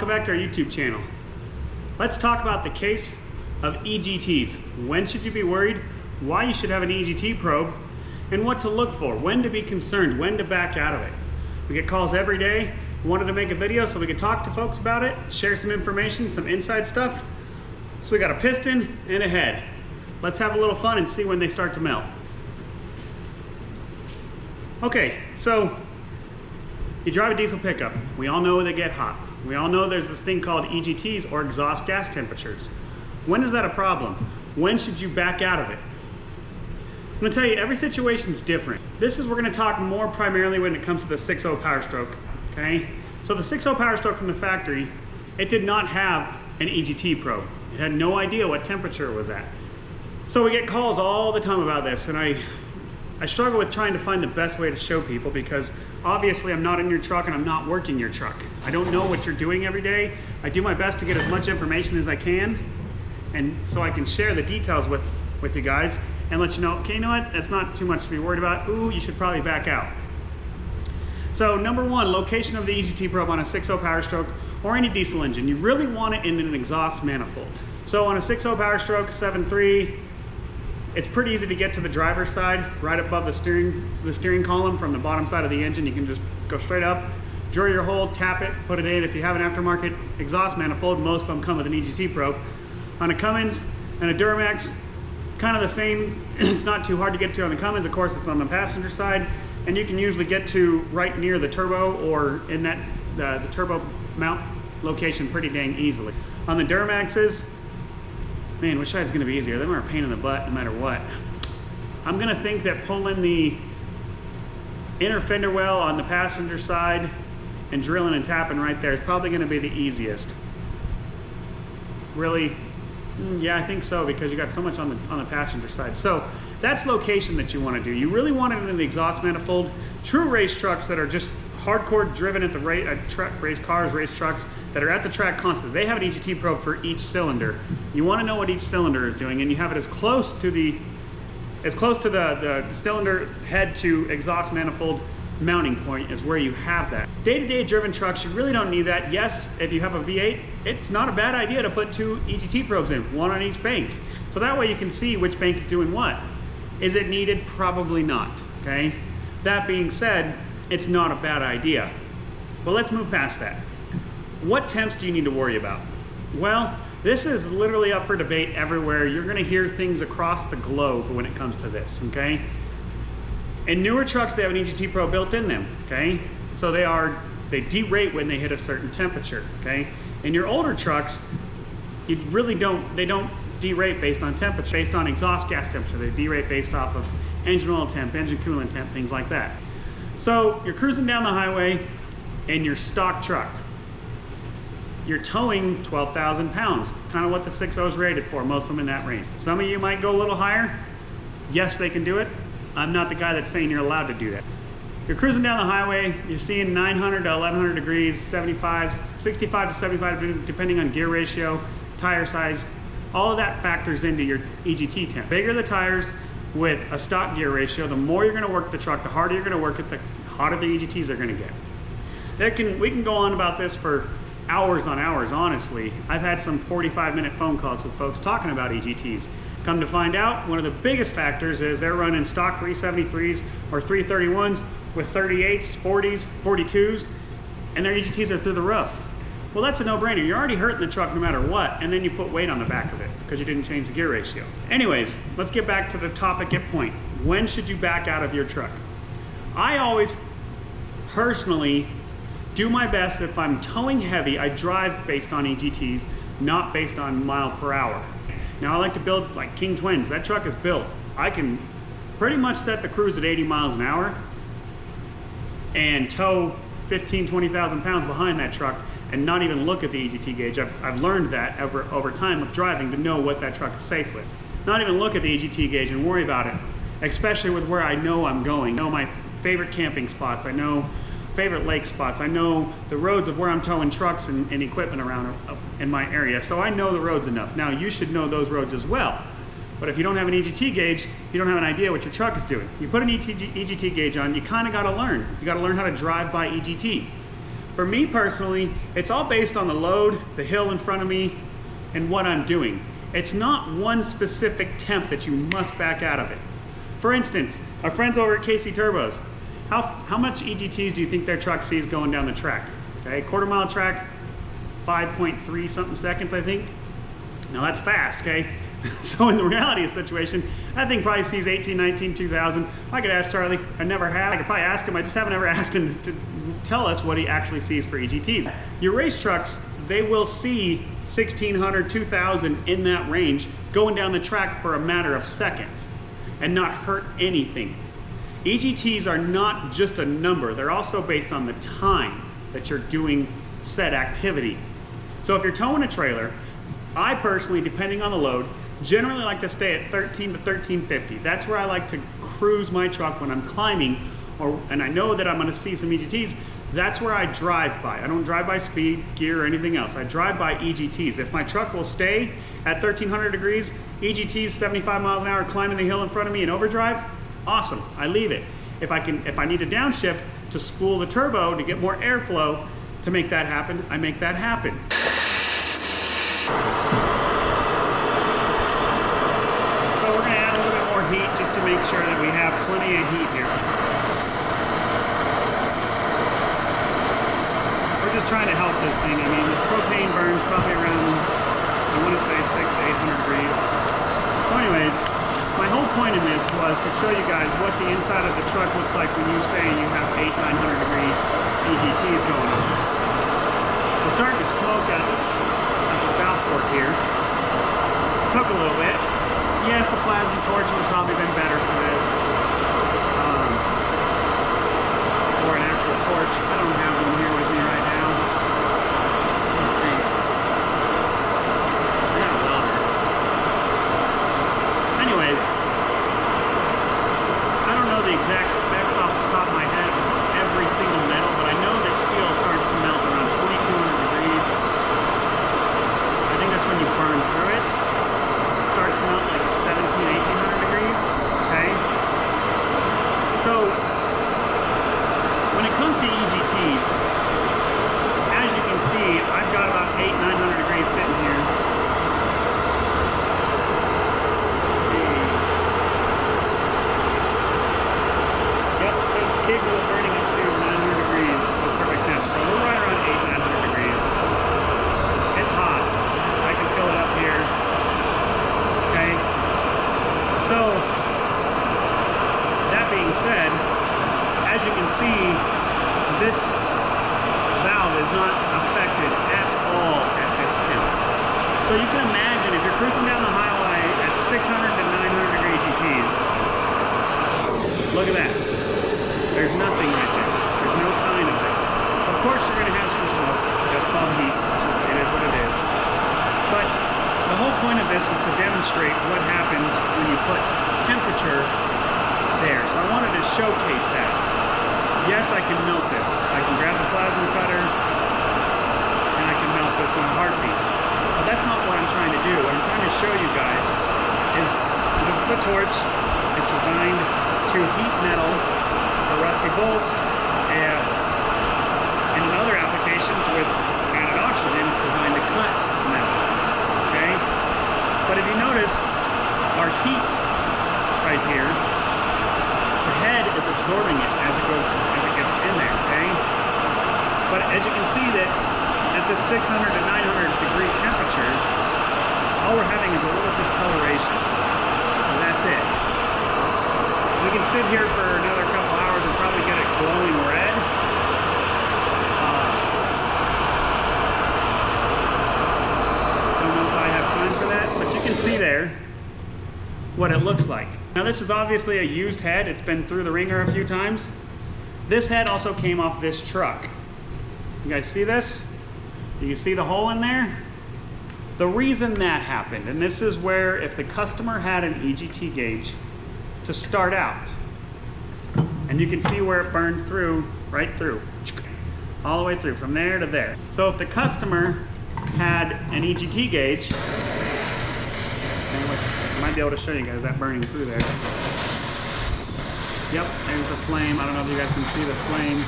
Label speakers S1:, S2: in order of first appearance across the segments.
S1: welcome back to our YouTube channel. Let's talk about the case of EGTs. When should you be worried? Why you should have an EGT probe? And what to look for, when to be concerned, when to back out of it. We get calls every day. Wanted to make a video so we could talk to folks about it, share some information, some inside stuff. So we got a piston and a head. Let's have a little fun and see when they start to melt. Okay, so you drive a diesel pickup. We all know they get hot. We all know there's this thing called EGTs, or exhaust gas temperatures. When is that a problem? When should you back out of it? I'm gonna tell you, every situation is different. We're gonna talk more primarily when it comes to the 6.0 Power Stroke, okay? So the 6.0 Power Stroke from the factory, it did not have an EGT probe. It had no idea what temperature it was at. So we get calls all the time about this, and I struggle with trying to find the best way to show people, because obviously I'm not in your truck and I'm not working your truck. I don't know what you're doing every day. I do my best to get as much information as I can, and so I can share the details with you guys and let you know, okay, you know what, that's not too much to be worried about. Ooh, you should probably back out. So number one, location of the EGT probe on a 6.0 Power Stroke or any diesel engine. You really want it in an exhaust manifold. So on a 6.0 Power Stroke, 7.3, it's pretty easy to get to the driver's side, right above the steering column from the bottom side of the engine. You can just go straight up, drill your hole, tap it, put it in. If you have an aftermarket exhaust manifold, most of them come with an EGT probe. On a Cummins and a Duramax, kind of the same. It's not too hard to get to on the Cummins. Of course, it's on the passenger side, and you can usually get to right near the turbo or in that the turbo mount location pretty dang easily. On the Duramaxes, man, which side's gonna be easier? Them are a pain in the butt no matter what. I'm gonna think that pulling the inner fender well on the passenger side and drilling and tapping right there is probably gonna be the easiest. Really? Yeah, I think so, because you got so much on the passenger side. So that's location that you wanna do. You really want it in the exhaust manifold. True race trucks that are just hardcore driven at the race cars, race trucks that are at the track constantly, they have an EGT probe for each cylinder. You want to know what each cylinder is doing, and you have it as close to the cylinder head to exhaust manifold mounting point is where you have that. Day-to-day driven trucks, you really don't need that. Yes, if you have a V8, it's not a bad idea to put 2 EGT probes in, one on each bank. So that way you can see which bank is doing what. Is it needed? Probably not, okay? That being said, it's not a bad idea. But let's move past that. What temps do you need to worry about? Well, this is literally up for debate everywhere. You're gonna hear things across the globe when it comes to this, okay? In newer trucks, they have an EGT probe built in them, okay? So they derate when they hit a certain temperature, okay? In your older trucks, they don't derate based on temperature, based on exhaust gas temperature. They derate based off of engine oil temp, engine coolant temp, things like that. So you're cruising down the highway in your stock truck. You're towing 12,000 pounds, kind of what the 6.0 is rated for, most of them in that range. Some of you might go a little higher. Yes, they can do it. I'm not the guy that's saying you're allowed to do that. You're cruising down the highway, you're seeing 900 to 1100 degrees, 65 to 75, depending on gear ratio, tire size. All of that factors into your EGT temp. Bigger the tires with a stock gear ratio, the more you're gonna work the truck, the harder you're gonna work it, the hotter the EGTs are gonna get. We can go on about this for hours on hours, honestly. I've had some 45-minute phone calls with folks talking about EGTs. Come to find out, one of the biggest factors is they're running stock 373s or 331s with 38s, 40s, 42s, and their EGTs are through the roof. Well, that's a no-brainer. You're already hurting the truck no matter what, and then you put weight on the back of it because you didn't change the gear ratio. Anyways, let's get back to the topic at point. When should you back out of your truck? I always personally do my best. If I'm towing heavy, I drive based on EGTs, not based on mile per hour. Now I like to build like King Twins. That truck is built. I can pretty much set the cruise at 80 miles an hour and tow 15, 20,000 pounds behind that truck and not even look at the EGT gauge. I've learned that over time of driving to know what that truck is safe with. Not even look at the EGT gauge and worry about it, especially with where I know I'm going. I know my favorite camping spots. I know favorite lake spots. I know the roads of where I'm towing trucks and equipment around in my area. So I know the roads enough. Now you should know those roads as well. But if you don't have an EGT gauge, you don't have an idea what your truck is doing. You put an EGT gauge on, you kind of got to learn. You got to learn how to drive by EGT. For me personally, it's all based on the load, the hill in front of me, and what I'm doing. It's not one specific temp that you must back out of it. For instance, our friends over at KC Turbos, how much EGTs do you think their truck sees going down the track? Okay, quarter-mile track, 5.3 something seconds, I think. Now that's fast, okay? So in the reality of the situation, that thing probably sees 18, 19, 2,000. I could ask Charlie, I never have. I could probably ask him, I just haven't ever asked him to tell us what he actually sees for EGTs. Your race trucks, they will see 1,600, 2,000 in that range going down the track for a matter of seconds and not hurt anything. EGTs are not just a number, they're also based on the time that you're doing said activity. So if you're towing a trailer, I personally, depending on the load, generally like to stay at 13 to 1350. That's where I like to cruise my truck when I'm climbing, and I know that I'm going to see some EGTs. That's where I drive by. I don't drive by speed, gear, or anything else. I drive by EGTs. If my truck will stay at 1300 degrees, EGTs 75 miles an hour climbing the hill in front of me in overdrive, awesome, I leave it. If I need to downshift to spool the turbo to get more airflow to make that happen, I make that happen. So we're going to add a little bit more heat just to make sure that we have plenty of heat here. We're just trying to help this thing. I mean, this propane burns probably around, I want to say 600 to 800 degrees. So anyways, my whole point in this was to show you guys what the inside of the truck looks like when you say you have 800 to 900 degree EGTs going on. We're starting to smoke at the valve port here. Took a little bit. Yes, the plasma torch would have probably been better for this. Or an actual torch. I don't have one here with me right now. Let's see. I got a welder. Anyways, I don't know the exact specs off the top of my head of every single metal, but I know that steel starts to melt around 2200 degrees. I think that's when you burn through it. It starts to melt like 1700, 1800 degrees. Okay? So, when it comes to EGTs, as you can see, I've got about 800, 900 degrees sitting here. Yep, it's capable of burning up to 900 degrees with perfect temp. So we're right around 800, 900 degrees. It's hot. I can feel it up here. Okay? So, that being said, as you can see, this valve is not affected at all at this temp. So you can imagine if you're cruising down the highway at 600 to 900 degree EGTs, look at that. There's nothing right there. There's no sign of it. Of course you're going to have some smoke. That's called heat. It is what it is. But the whole point of this is to demonstrate what happens when you put temperature there. So I wanted to showcase that. Yes, I can melt this. I can grab the plasma cutter and I can melt this in a heartbeat. But that's not what I'm trying to do. What I'm trying to show you guys is this is the torch. It's designed to heat metal for rusty bolts and in other applications with added oxygen, it's designed to cut metal. Okay? But if you notice, our heat right here, the head is absorbing it as it gets in there, okay? But as you can see that at this 600 to 900 degree temperature, all we're having is a little discoloration. And that's it. We can sit here for another couple hours and probably get it glowing red. Don't know if I have time for that, but you can see there what it looks like. Now this is obviously a used head. It's been through the ringer a few times. This head also came off this truck. You guys see this? Do you see the hole in there? The reason that happened, and this is where if the customer had an EGT gauge to start out, and you can see where it burned through, right through, all the way through, from there to there. So if the customer had an EGT gauge, I might be able to show you guys that burning through there. Yep, there's the flame. I don't know if you guys can see the flame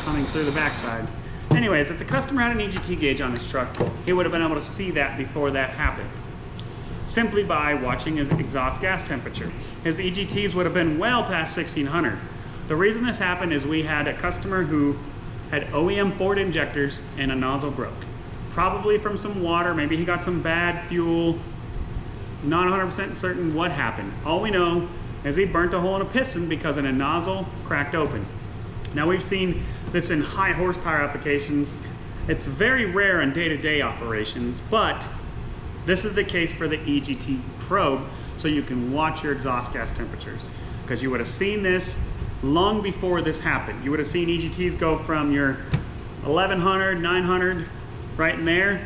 S1: coming through the backside. Anyways, if the customer had an EGT gauge on his truck, he would have been able to see that before that happened, simply by watching his exhaust gas temperature. His EGTs would have been well past 1600. The reason this happened is we had a customer who had OEM Ford injectors and a nozzle broke. Probably from some water, maybe he got some bad fuel, not 100% certain what happened. All we know is he burnt a hole in a piston because a nozzle cracked open. Now we've seen this in high horsepower applications. It's very rare in day-to-day operations, but this is the case for the EGT probe, so you can watch your exhaust gas temperatures. Because you would have seen this long before this happened. You would have seen EGTs go from your 1100, 900, right in there,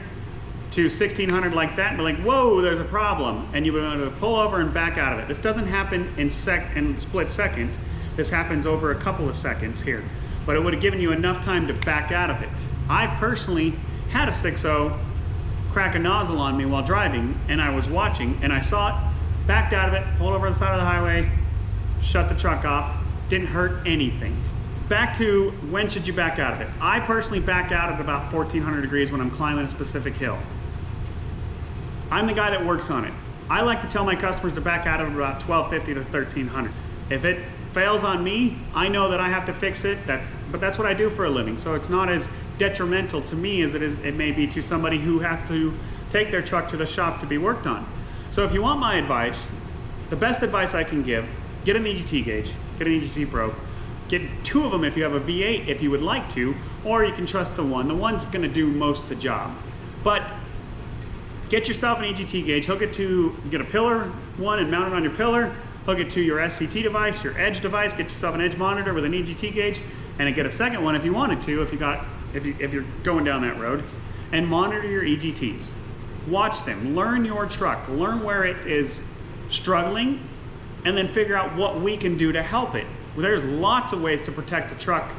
S1: to 1600 like that, and be like, whoa, there's a problem. And you would want to pull over and back out of it. This doesn't happen in split second. This happens over a couple of seconds here. But it would have given you enough time to back out of it. I personally had a 6.0 crack a nozzle on me while driving, and I was watching, and I saw it, backed out of it, pulled over the side of the highway, shut the truck off, didn't hurt anything. Back to when should you back out of it? I personally back out at about 1400 degrees when I'm climbing a specific hill. I'm the guy that works on it. I like to tell my customers to back out of about 1250 to 1300. If it fails on me, I know that I have to fix it. But that's what I do for a living. So it's not as detrimental to me as it may be to somebody who has to take their truck to the shop to be worked on. So if you want my advice, the best advice I can give, get an EGT gauge, get an EGT probe, get 2 of them if you have a V8 if you would like to, or you can trust the one. The one's gonna do most of the job. But get yourself an EGT gauge, hook it to, get a pillar one and mount it on your pillar, hook it to your SCT device, your edge device, get yourself an edge monitor with an EGT gauge, and get a second one if you wanted to, if you're going down that road, and monitor your EGTs. Watch them, learn your truck, learn where it is struggling, and then figure out what we can do to help it. There's lots of ways to protect the truck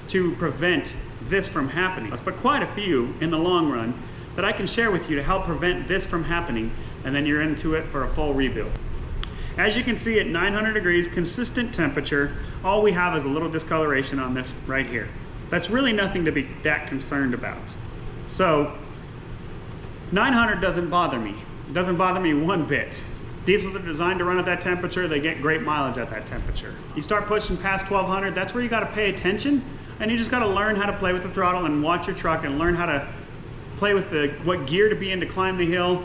S1: to prevent this from happening, but quite a few in the long run that I can share with you to help prevent this from happening, and then you're into it for a full rebuild. As you can see at 900 degrees, consistent temperature, all we have is a little discoloration on this right here. That's really nothing to be that concerned about. So 900 doesn't bother me. It doesn't bother me one bit. Diesels are designed to run at that temperature. They get great mileage at that temperature. You start pushing past 1200, that's where you gotta pay attention, and you just gotta learn how to play with the throttle and watch your truck and learn how to play with what gear to be in to climb the hill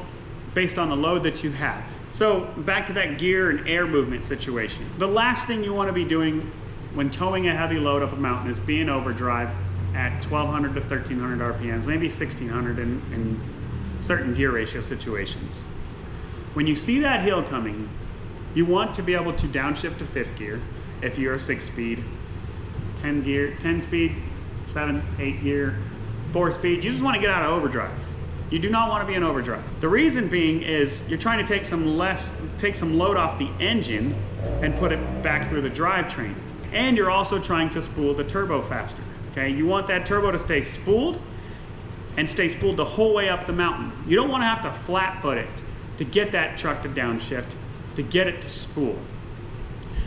S1: based on the load that you have. So back to that gear and air movement situation. The last thing you wanna be doing when towing a heavy load up a mountain is be in overdrive at 1200 to 1300 RPMs, maybe 1600 in certain gear ratio situations. When you see that hill coming, you want to be able to downshift to 5th gear if you're a 6-speed, 10 speed, 7, 8 gear, 4-speed. You just want to get out of overdrive. You do not want to be in overdrive. The reason being is you're trying to take some load off the engine and put it back through the drivetrain. And you're also trying to spool the turbo faster. Okay, you want that turbo to stay spooled and stay spooled the whole way up the mountain. You don't want to have to flat foot it to get that truck to downshift, to get it to spool.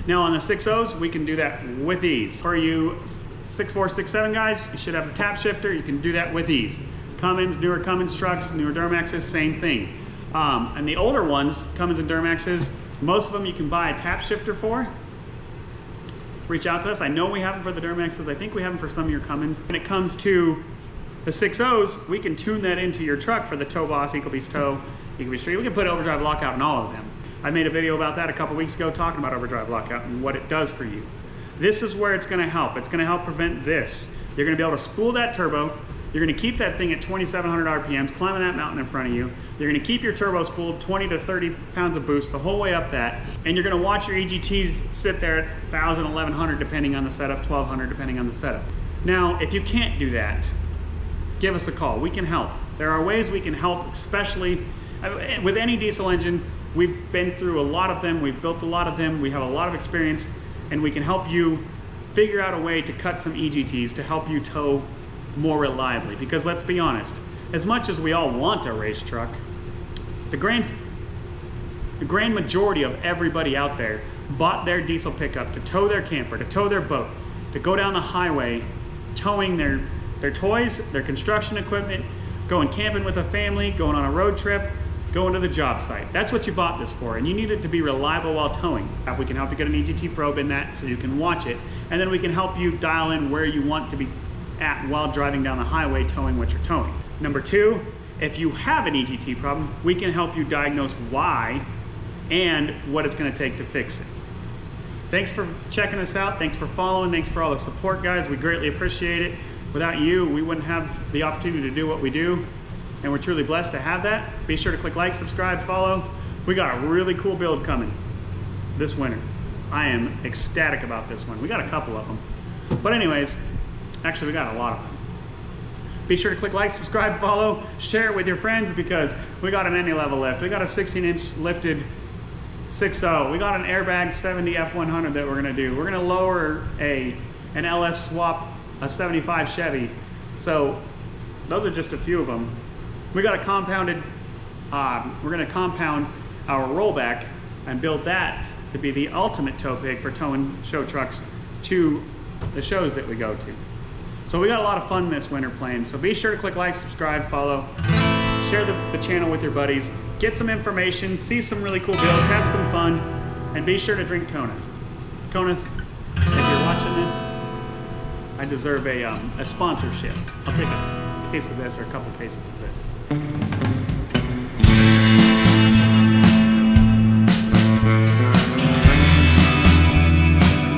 S1: Now on the 6.0s, we can do that with ease. For you 6.4, 6.7 guys, you should have a tap shifter. You can do that with ease. Cummins, newer Cummins trucks, newer Duramaxes, same thing. And the older ones, Cummins and Duramaxes, most of them you can buy a tap shifter for. Reach out to us. I know we have them for the Duramaxes. I think we have them for some of your Cummins. When it comes to the 6.0s, we can tune that into your truck for the Tow Boss, Ecobee Tow, Ecobee Street. We can put overdrive lockout in all of them. I made a video about that a couple weeks ago talking about overdrive lockout and what it does for you. This is where it's going to help. It's going to help prevent this. You're going to be able to spool that turbo. You're going to keep that thing at 2,700 RPMs, climbing that mountain in front of you. You're going to keep your turbo spooled, 20 to 30 pounds of boost the whole way up that. And you're going to watch your EGTs sit there at 1,000, 1,100 depending on the setup, 1,200 depending on the setup. Now, if you can't do that, give us a call. We can help. There are ways we can help, especially with any diesel engine. We've been through a lot of them. We've built a lot of them. We have a lot of experience, and we can help you figure out a way to cut some EGTs to help you tow more reliably. Because let's be honest, as much as we all want a race truck, the grand majority of everybody out there bought their diesel pickup to tow their camper, to tow their boat, to go down the highway, towing their They're toys, they're construction equipment, going camping with a family, going on a road trip, going to the job site. That's what you bought this for, and you need it to be reliable while towing. We can help you get an EGT probe in that so you can watch it, and then we can help you dial in where you want to be at while driving down the highway towing what you're towing. Number two, if you have an EGT problem, we can help you diagnose why and what it's gonna take to fix it. Thanks for checking us out. Thanks for following. Thanks for all the support, guys. We greatly appreciate it. Without you, we wouldn't have the opportunity to do what we do, and we're truly blessed to have that. Be sure to click like, subscribe, follow. We got a really cool build coming this winter. I am ecstatic about this one. We got a couple of them. But anyways, actually we got a lot of them. Be sure to click like, subscribe, follow, share it with your friends, because we got an any level lift. We got a 16-inch lifted 6.0. We got an airbag 70 F100 that we're gonna do. We're gonna lower an LS swap, a 75 Chevy. So those are just a few of them. We got a compounded, we're gonna compound our rollback and build that to be the ultimate tow pig for towing show trucks to the shows that we go to. So we got a lot of fun this winter playing. So be sure to click like, subscribe, follow, share the channel with your buddies, get some information, see some really cool builds, have some fun, and be sure to drink Kona. Kona, if you're watching this, I deserve a sponsorship. I'll take a case of this or a couple cases of this.